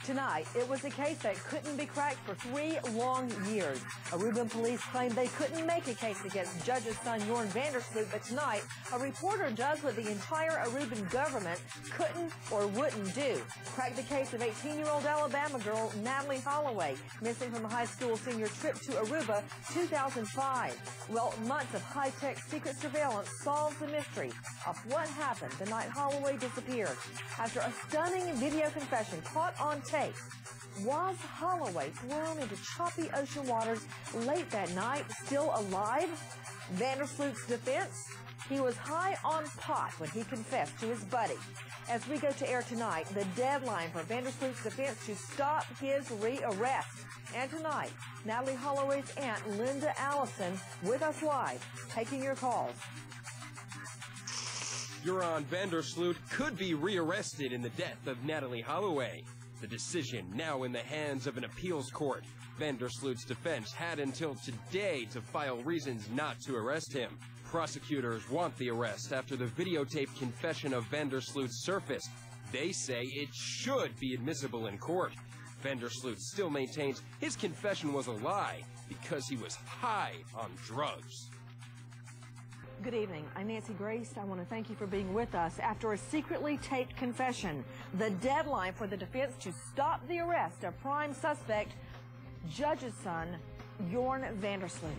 Tonight, it was a case that couldn't be cracked for 3 long years. Aruban police claimed they couldn't make a case against Judge's son, Jorn Vandersloot, but tonight, a reporter does what the entire Aruban government couldn't or wouldn't do. Crack the case of 18-year-old Alabama girl Natalie Holloway, missing from a high school senior trip to Aruba 2005. Well, months of high-tech secret surveillance solves the mystery of what happened the night Holloway disappeared. After a stunning video confession caught on tape, was Holloway thrown into choppy ocean waters late that night, still alive? Vandersloot's defense? He was high on pot when he confessed to his buddy. As we go to air tonight, the deadline for Vandersloot's defense to stop his rearrest. And tonight, Natalie Holloway's aunt, Linda Allison, with us live, taking your calls. Jorn Vandersloot could be rearrested in the death of Natalie Holloway. The decision now in the hands of an appeals court. Vandersloot's defense had until today to file reasons not to arrest him. Prosecutors want the arrest after the videotaped confession of Vandersloot surfaced. They say it should be admissible in court. Vandersloot still maintains his confession was a lie because he was high on drugs. Good evening. I'm Nancy Grace. I want to thank you for being with us. After a secretly taped confession, the deadline for the defense to stop the arrest of prime suspect, Judge's son, Jorn Vandersloot.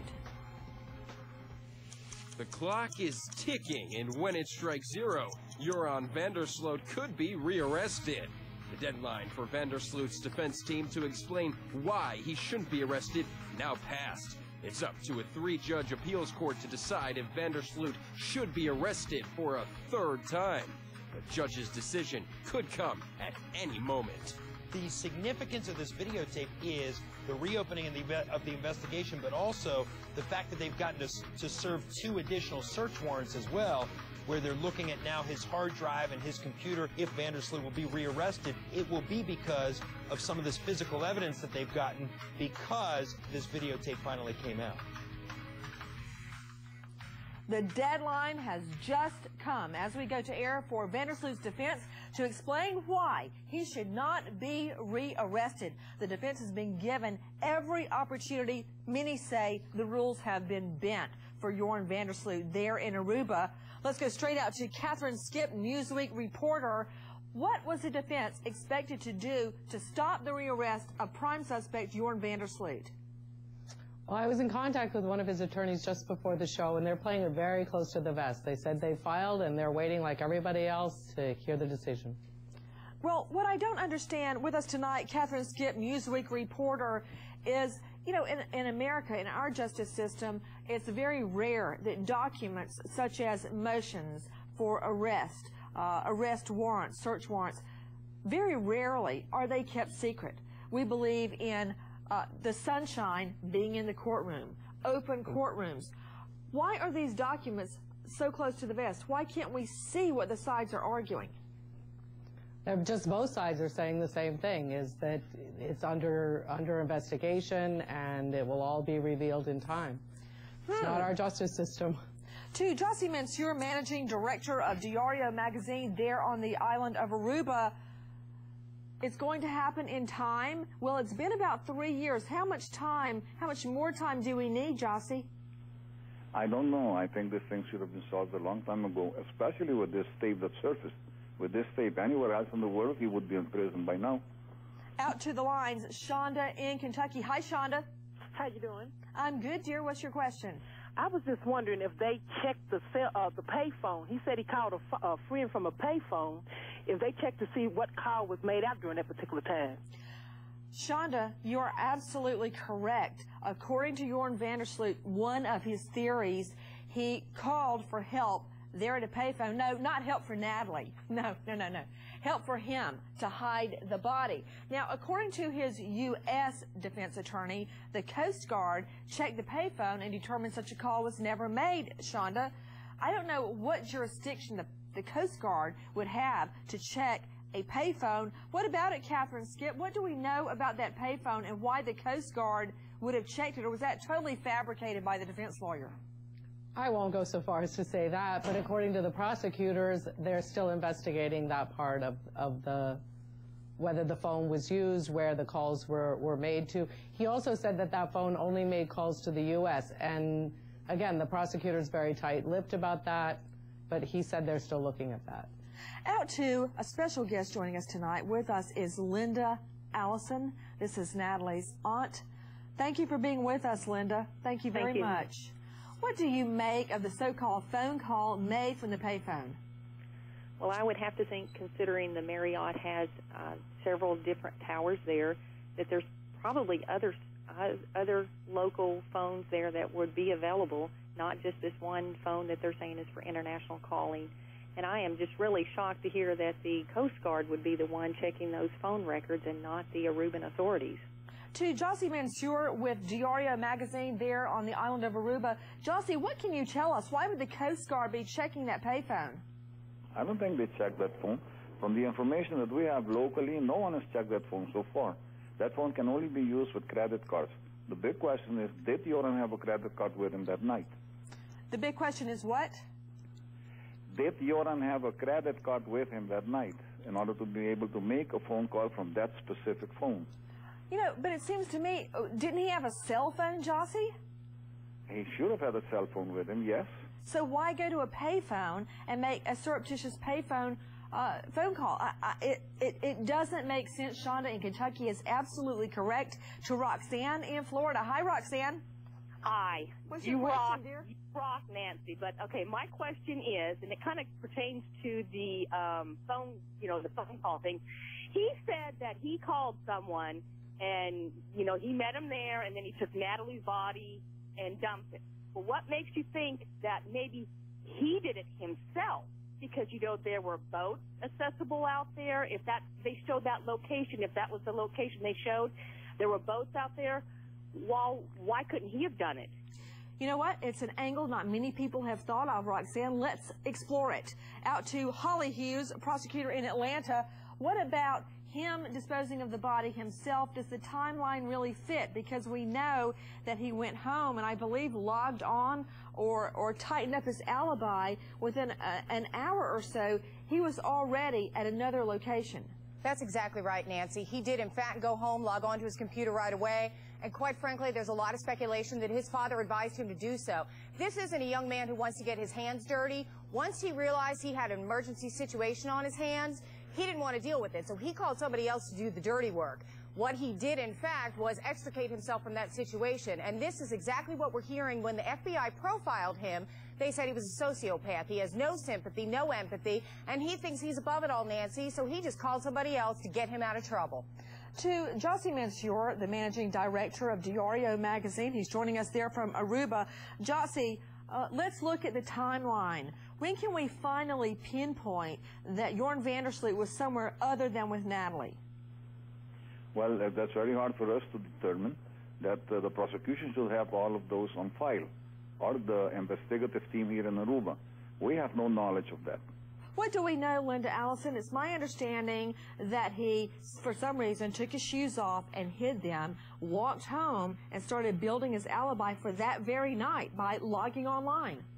The clock is ticking, and when it strikes zero, Jorn Vandersloot could be rearrested. The deadline for Vandersloot's defense team to explain why he shouldn't be arrested now passed. It's up to a 3-judge appeals court to decide if Vandersloot should be arrested for a 3rd time. The judge's decision could come at any moment. The significance of this videotape is the reopening of the investigation, but also the fact that they've gotten to serve 2 additional search warrants as well, where they're looking at now his hard drive and his computer. If Vandersloot will be rearrested, it will be because of some of this physical evidence that they've gotten because this videotape finally came out. The deadline has just come as we go to air for Vandersloot's defense to explain why he should not be rearrested. The defense has been given every opportunity. Many say the rules have been bent for Jorn Vandersloot there in Aruba. Let's go straight out to Catherine Skip, Newsweek reporter. What was the defense expected to do to stop the rearrest of prime suspect Jorn Vandersloot? Well, I was in contact with one of his attorneys just before the show, and they're playing it very close to the vest. They said they filed, and they're waiting like everybody else to hear the decision. Well, what I don't understand with us tonight, Catherine Skip, Newsweek reporter, is, you know, in America, in our justice system, it's very rare that documents such as motions for arrest, arrest warrants, search warrants, very rarely are they kept secret. We believe in the sunshine being in the courtroom, open courtrooms. Why are these documents so close to the vest? Why can't we see what the sides are arguing? Just both sides are saying the same thing, is that it's under investigation and it will all be revealed in time. It's not our justice system. To Jossie Mansour, managing director of Diario magazine there on the island of Aruba, it's going to happen in time? Well, it's been about 3 years. How much more time do we need, Jossie? I don't know. I think this thing should have been solved a long time ago, especially with this tape that surfaced. With this tape, anywhere else in the world, he would be in prison by now. Out to the lines, Shonda in Kentucky. Hi, Shonda. How you doing? I'm good, dear. What's your question? I was just wondering if they checked the pay phone. He said he called a friend from a pay phone. If they checked to see what call was made out during that particular time. Shonda, you are absolutely correct. According to Jorn Vandersloot, one of his theories, he called for help there at a payphone. No, not help for Natalie. No. Help for him to hide the body. Now, according to his U.S. defense attorney, the Coast Guard checked the payphone and determined such a call was never made, Shonda. I don't know what jurisdiction the Coast Guard would have to check a payphone. What about it, Catherine Skip? What do we know about that payphone and why the Coast Guard would have checked it, or was that totally fabricated by the defense lawyer? I won't go so far as to say that, but according to the prosecutors, they're still investigating that part of whether the phone was used, where the calls were made to. He also said that that phone only made calls to the U.S. And again, the prosecutor's very tight-lipped about that, but he said they're still looking at that. Out to a special guest joining us tonight. With us is Linda Allison. This is Natalie's aunt. Thank you for being with us, Linda. Thank you very much. What do you make of the so-called phone call made from the payphone? Well, I would have to think, considering the Marriott has several different towers there, that there's probably other local phones there that would be available, not just this one phone that they're saying is for international calling. And I am just really shocked to hear that the Coast Guard would be the one checking those phone records and not the Aruban authorities. To Jossie Mansour with Diario Magazine there on the island of Aruba. Jossie, what can you tell us? Why would the Coast Guard be checking that payphone? I don't think they checked that phone. From the information that we have locally, no one has checked that phone so far. That phone can only be used with credit cards. The big question is, did Joran have a credit card with him that night? The big question is what? Did Joran have a credit card with him that night in order to be able to make a phone call from that specific phone? You know, but it seems to me, didn't he have a cell phone, Jossie? He should have had a cell phone with him, yes. So why go to a payphone and make a surreptitious payphone phone call? It doesn't make sense. Shonda in Kentucky is absolutely correct. To Roxanne in Florida. Hi, Roxanne. Hi. What's your question, dear? You rock, Nancy. But, okay, my question is, and it kind of pertains to the phone, the phone call thing. He said that he called someone and, he met him there, and then he took Natalie's body and dumped it. Well, what makes you think that maybe he did it himself? Because, there were boats accessible out there. If they showed that location, if that was the location they showed, there were boats out there. Well, why couldn't he have done it? You know what? It's an angle not many people have thought of, Roxanne. Let's explore it. Out to Holly Hughes, prosecutor in Atlanta. What about him disposing of the body himself? Does the timeline really fit? Because we know that he went home and I believe logged on or tightened up his alibi within an hour or so. He was already at another location. That's exactly right, Nancy. He did, in fact, go home, log on to his computer right away. And quite frankly, there's a lot of speculation that his father advised him to do so. This isn't a young man who wants to get his hands dirty. Once he realized he had an emergency situation on his hands, he didn't want to deal with it, so he called somebody else to do the dirty work. What he did, in fact, was extricate himself from that situation. And this is exactly what we're hearing when the FBI profiled him. They said he was a sociopath. He has no sympathy, no empathy, and he thinks he's above it all, Nancy, so he just called somebody else to get him out of trouble. To Jossie Mansour, the managing director of Diario Magazine. He's joining us there from Aruba. Jossie, let's look at the timeline. When can we finally pinpoint that Joran Vandersloot was somewhere other than with Natalie? Well, that's very hard for us to determine. That the prosecution should have all of those on file, or the investigative team here in Aruba. We have no knowledge of that. What do we know, Linda Allison? It's my understanding that he, for some reason, took his shoes off and hid them, walked home, and started building his alibi for that very night by logging online.